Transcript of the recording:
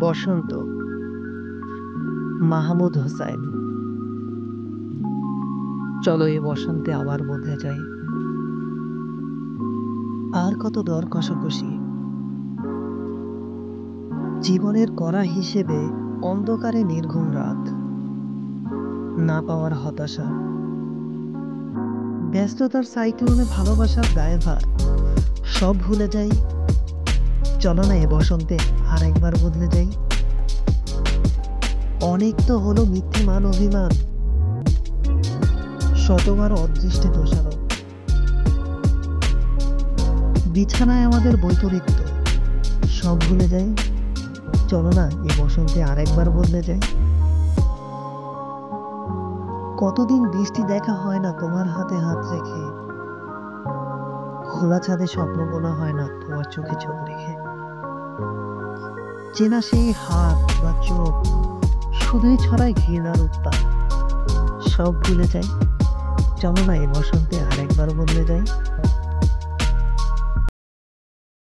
বসন্ত, মাহমুদ হোসাইন। চলো এই বসন্তে আবার বদলে যাই। আর কত দর কষাকষি, জীবনের কড়া হিসেবে, অন্ধকারে নির্ঘুম রাত, না পাওয়ার হতাশা, ব্যস্ততার সাইক্লোনে ভালোবাসার দায়ভার, সব ভুলে যাই। চলো না এ বসন্তে আর একবার বদলে যাই। অনেক তো হলো মিথ্যে মান অভিমান, শতবার অদৃষ্টে দোষারোপ, বিছানায় আমাদের বৈপরীত্য, সব ভুলে যাই। চলো না এ বসন্তে আর একবার বদলে যাই। কতদিন বৃষ্টি দেখা হয় না তোমার হাতে হাত রেখে, খোলা ছাদে স্বপ্ন বোনা হয় না তোমার চোখে চোখ রেখে। চেনা সেই হাত বা চোখ শুধুই ছড়ায় ঘৃণার উত্তাপ, সব ভুলে যাই। চলো না এই বসন্তে আর একবার বদলে যাই।